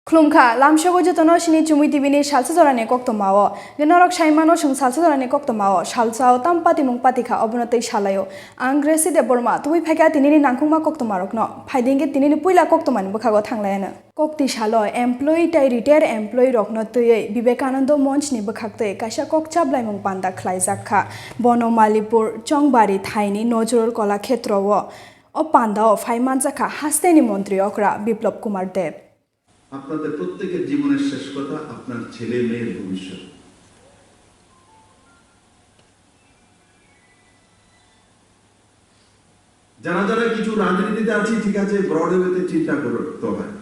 Klumka, lamshogo jotono shini Chumui tibini Salsa Jorani Koktwma genorok saimano sung Salsa Jorani Koktwma Salsa tampa timung patika obonotei salayo ang Gracy Debbarma tui pheka tinini nangkungma Koktwma rokno phaidinge tinini puila Koktwma ni bokhago thanglayana kokti salo employee tai retired employee rokno tui Vivekananda Monch ni bokhakte kaisa kokcha blaimung panda khlaijak bono Malipur Chongbari thaini nojurul kola khetrowo o pandao phaimanjaka hasteni মন্ত্রী okra Biplab Kumar Deb আপনাদের প্রত্যেকের জীবনের শেষ কথা আপনার ছেলে মেয়ের ভবিষ্যৎ। যারা যারা কিছু রাজনীতিতে আছি ঠিক আছে, ব্রড ওয়েতে চিন্তা করতে হয়,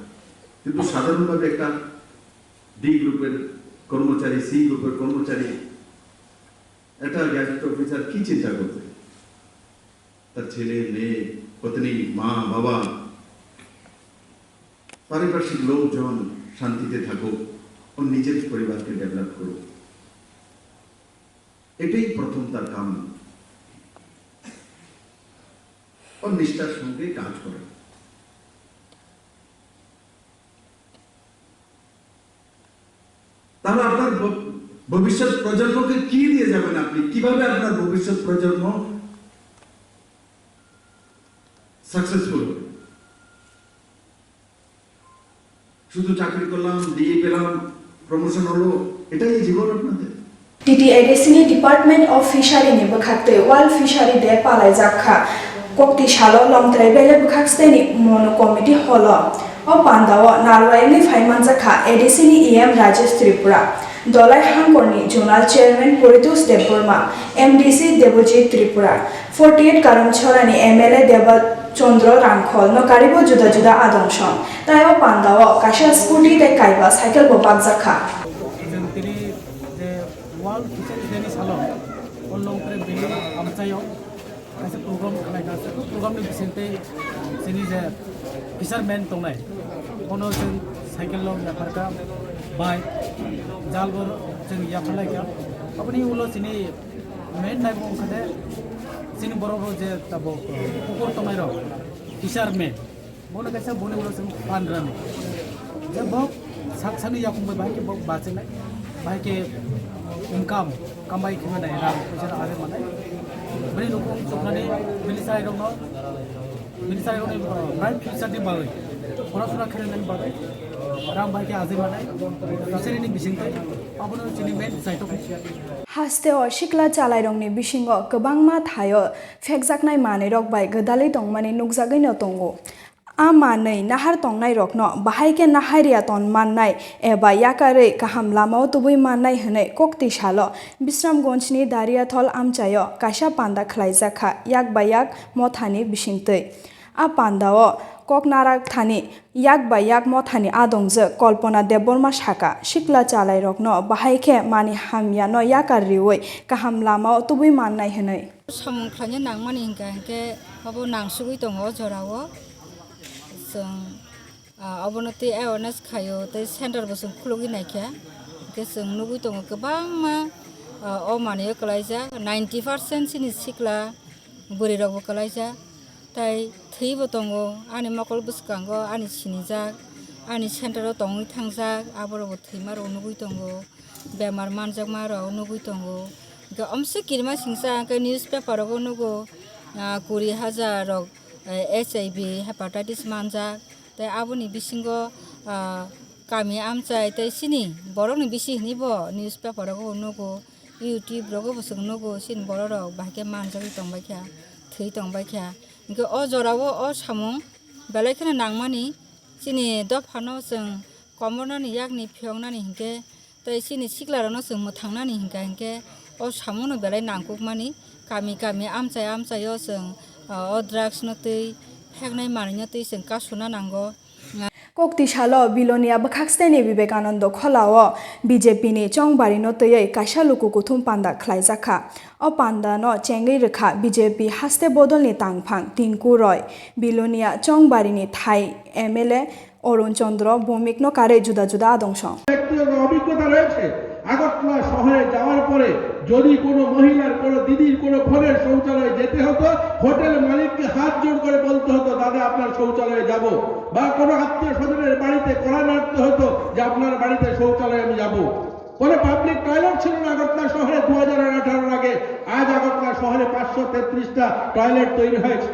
কিন্তু সাধারণভাবে একটা ডি গ্রুপের কর্মচারী, সি গ্রুপের কর্মচারী, একটা গ্যাজেট অফিসার কি চিন্তা করবে? তার ছেলে মেয়ে, পত্নী, মা, বাবা, পারিপার্শ্বিক লোকজন শান্তিতে থাকুক, ওর নিজের পরিবারকে ডেভেলপ করুক, এটাই প্রথম তার কাম। ওর নিষ্ঠার সঙ্গে কাজ করে। তাহলে আপনার ভবিষ্যৎ প্রজন্মকে কি দিয়ে যাবেন? আপনি কিভাবে আপনার ভবিষ্যৎ প্রজন্ম সাকসেসফুল হবে? শুধু চাকরি করলাম, দিয়ে পেলাম, প্রমোশন হলো, এটাই জীবন আপনাদের? TTADCनि डिपार्टमेंट अफ फिशारी नि बखाक्ते वाल फिशारी दे पालाय जाखा कोक्ति सालो लमत्रै बेले बखाक्स्तेनि मोनो कमिटी हलो ओ पान्दाव नारवायनि फाइमानजाखा एडिसिनि EM राजेश त्रिपुरा दलाय हांगरनि zonal chairman Paritosh Debbarma MDC Debjit Tripura 48 करमछरानि MLA देबा चंद्र रांखल नकारिबो जुदा जुदा आदमसन तायो पान्दाव काशा स्कूटी ते काइबा साइकेल बो बागजाखा वाल फिचारि देनि सालो अनलंफ्रे बेनि आमचायाव कासे प्रग्राम खालायगासिनो प्रग्रामनि बिसिंते जोंनि जे फिशारमेन दंनाय कोनो जों साइकेल लं याफारका बाइक जालबर जों याफारलायगा अपनी उलो जोंनि मेन नायबो ओंखादे जोंनि बर'बो जे ताबो कोक्टवमा र फिशारमेन बोनो कासे बोनो उलो जों पानरानि जे बक साकसानि याकुंबो बाइके बक बाजेनाय बाइके इनकाम कमाई खालामनाय रां फैसा आरो माने बे न'खौ जबनानै मिलिटारि दङ ब्राइट फिउचारनि बागै फरायसुना खालामनायनि बागै रां बायके आजै माने बिसोरनि बिसिंथाय आबोनो जोंनि मेन साइटआव हास्तेव सिक्ला चालायरंनि बिसिंगो गोबांमा थायो फेकजाकनाय मानै रक बाय गोदालै दंमानि नुकजागैनो दंगो आ मानै नाहार तंनाय रकनो बाहायके नाहारिया तन माननाय एबा याकारै गाहाम लामाव तुबै माननाय हनै कोक्ति सालो बिश्रामगन्जनि दारियाथल आमचायो काशा पान्दा खलायजाखा याक बायाक मथानि बिसिंतै आ पान्दाव ककनाराक थानि याक बायाक मथानि आदंजो कल्पना देबबर्मा साका सिक्ला चालाय रकनो बाहायके मानि हामियानो याकार रिवै गाहाम लामाव तुबै माननाय हनै सामुंख्लानि नांमानि हिंके बाबो नांसुगै दङ जरावो जों अबनति एवारनेस खायो ते सेन्टार बसुं खुलुगि नायखा के जों नुगै दङ गोबां मा अ माने कलायजा 90% सिनि सिक्ला बुरि रगबो कलायजा ताई थैबो दङ आनि मकल बुसकांगो आनि सिनिजा आनि सेन्टाराव दङै थांजा आबरबो थैमारो नुगै दङ बेमार मानजाक मारो नुगै दङ गे अमसे किरमा सिंसा के न्यूज पेपाराव नुगो 20,000 HIV हेपाटाइटिस मानजा ताई आबोनि बिसिंगो कामि आमचाय ताई सिनि बर'नि बिसि हनिबो न्यूज पेपाराव नुगो यूट्यूब रगो बसुं नुगो सिन बर'र बाहाके मानजागै दंबायखा थै दंबायखा इनके अ जरावो अ सामुं बेलायखोनो नांमानि सिनि दफानो जों कमरनानि याकनि फियंनानि हिंके ताई सिनि सिक्लारानो जों मोथांनानि हिंके अ सामुंनो बेलाय नांगुकमानि कामि कामि आमचायो जों अ ड्राग्स नतै फेगनाय मानिनतै जों कासुना नांगो कोक्ति सालो बिलोनिया बखाक्स्तेनि विवेकानंद खलाव BJP नि चंगबारि नतयै काशा लुकु कुथुम पान्दा खलायजाखा अ पान्दा न चेंगै रेखा BJP हास्ते बदलनि तांफां टिंकु रय बिलोनिया चंगबारिनि थाई MLA অরুণ চন্দ্র ভৌমিক নকারে জুদা জুদা আদংশ ব্যক্তিগত অভিজ্ঞতা রয়েছে আগরতলা শহরে যাওয়ার পরে যদি কোনো মহিলার কোনো দিদির কোনো ফোনের শৌচালয়ে যেতে হতো হোটেল মালিককে হাত জোড় করে বলতে হতো দাদা আপনার শৌচালয়ে যাব, বা কোনো আত্মীয় স্বজনের বাড়িতে কড়া নাড়তে হতো যে আপনার বাড়িতে শৌচালয়ে আমি যাব। কোনো পাবলিক টয়লেট ছিল না আগরতলা শহরে 2018 আগে। আজ আগরতলা শহরে 533টা টয়লেট তৈরি হয়েছে।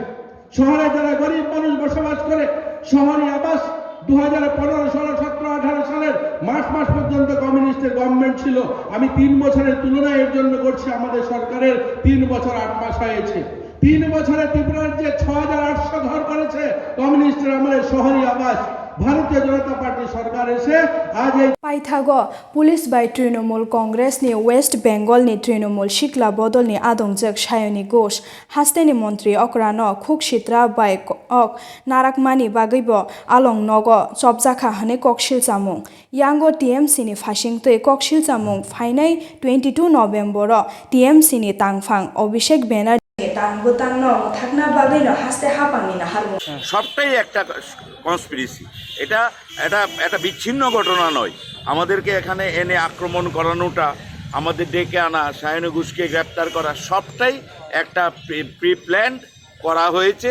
শহরে যারা গরিব মানুষ বসবাস করে শহরে আবাস 2015, 16, 17, 18 সালের মার্চ মাস পর্যন্ত কমিউনিস্টের গভর্নমেন্ট ছিল। আমি 3 বছরের তুলনায় এর জন্য করছি, আমাদের সরকারের 3 বছর 8 মাস হয়েছে। 3 বছরে ত্রিপুরার যে 6800 ঘর করেছে কমিউনিস্টের আমলে শহরি আবাস, ভারতীয় জনতা পার্টি সরকার এসে আজ এই पाइथागो पुलिस बाय तृणमूल कांग्रेस नि वेस्ट बेंगल नि तृणमूल शिखला बदल नि आदंजक सायनी घोष हास्तेनि मंत्री अक्रानो खुकसित्रा बाय अक नाराकमानि बागैबो आलं नगो चपजाखा हने ककशिल चामुं यांगो टीएमसी नि फासिंगतै ककशिल चामुं फाइनाय 22 नवेम्बर टीएमसी नि तांगफां अभिषेक बैनर्जी সবটাই একটা কনস্পিরেসি। এটা এটা একটা বিচ্ছিন্ন ঘটনা নয়। আমাদেরকে এখানে এনে আক্রমণ করানোটা, আমাদের ডেকে আনা, সায়নী ঘোষকে গ্রেপ্তার করা, সবটাই একটা প্রি প্ল্যান করা হয়েছে।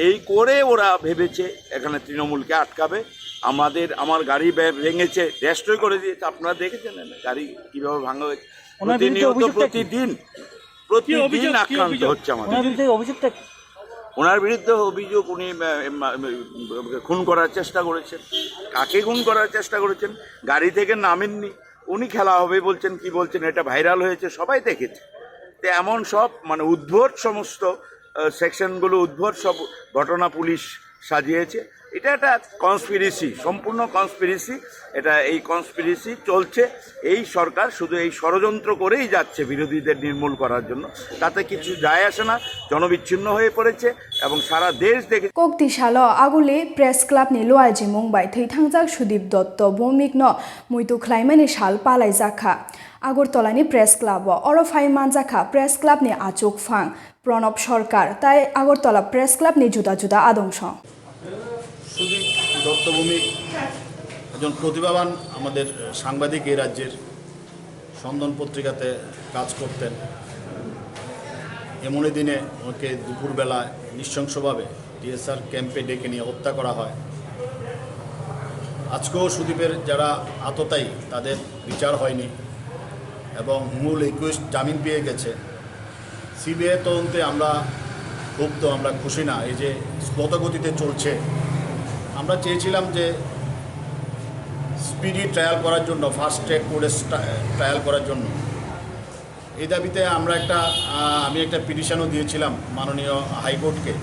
এই করে ওরা ভেবেছে এখানে তৃণমূলকে আটকাবে। আমার গাড়ি ভেঙেছে, ডেস্ট্রয় করে দিয়েছে। আপনারা দেখেছেন গাড়ি কীভাবে ভাঙা হয়েছে। প্রতিদিন আক্রান্ত হচ্ছে আমাদের। ওনার বিরুদ্ধে অভিযোগ উনি খুন করার চেষ্টা করেছেন। কাকে খুন করার চেষ্টা করেছেন? গাড়ি থেকে নামেননি, উনি খেলা হবে বলছেন, কি বলছেন, এটা ভাইরাল হয়েছে, সবাই দেখেছে। তো এমন সব উদ্ভট সমস্ত সেকশনগুলো, উদ্ভট সব ঘটনা পুলিশ সাজিয়েছে। এটা একটা কনস্পিরেসি, সম্পূর্ণ কনস্পিরেসি। এই কনস্পিরেসি চলছে। এই সরকার শুধু এই ষড়যন্ত্র করেই যাচ্ছে বিরোধীদের নির্মূল করার জন্য। তাতে কিছু যায় আসে না, জনবিচ্ছিন্ন হয়ে পড়েছে এবং সারা দেশ দেখে। कोक्तिसालो आगुले प्रेस क्लाब नि लोआजि मुंबाय थैथांजाक सुदीप दत्त भौमिकनो मुइतु ख्लाइमानि साल पालाय जाखा আগরতলানি প্রেস ক্লাব অরো ফাই মানজাখা প্রেস ক্লাব নি আচুক ফাং প্রণব সরকার তাই আগরতলা প্রেস ক্লাব নি জুদা জুদা আদংশ সুদীপ দত্ত ভৌমিক একজন প্রতিভাবান আমাদের সাংবাদিক, এই রাজ্যের সন্ধান পত্রিকাতে কাজ করতেন। এমনই দিনে ওকে দুপুরবেলায় নৃশংসভাবে টিএসআর ক্যাম্পে ডেকে নিয়ে হত্যা করা হয়। আজকেও সুদীপের যারা আততায়ী তাদের বিচার হয়নি এবং মূল রিকোয়েস্ট জামিন পেয়ে গেছে। সিবিআই তদন্তে আমরা খুশি না। এই যে দ্রুতগতিতে চলছে, আমরা চেয়েছিলাম যে স্পিডি ট্রায়াল করার জন্য, ফাস্ট ট্র্যাক কোর্টে ট্রায়াল করার জন্য। এই দাবিতে আমি একটা পিটিশনও দিয়েছিলাম মাননীয় হাইকোর্টকে।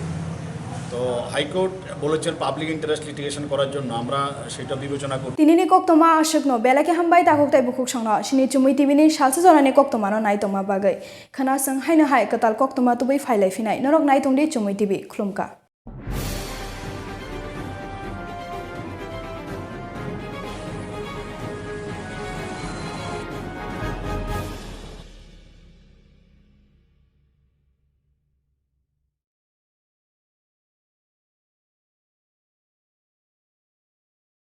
তো হাইকোর্ট বলেছেন পাবলিক ইন্টারেস্ট লিটিগেশন করার জন্য, আমরা সেটা বিবেচনা করি। তিনিনি কোক্তমা আশকনো বেলাকে হামবাই তাকুকতাই বুকুক সংनो सिनि चुमुई टिभिनि सालसा जरानि कोक्तमानो नायतंमा बागै खोनासों हायनो हाय कताल कोक्तमा तुबै फाइलाय फिनाय नरक नायतंदि चुमुई टिभि खुलुमका।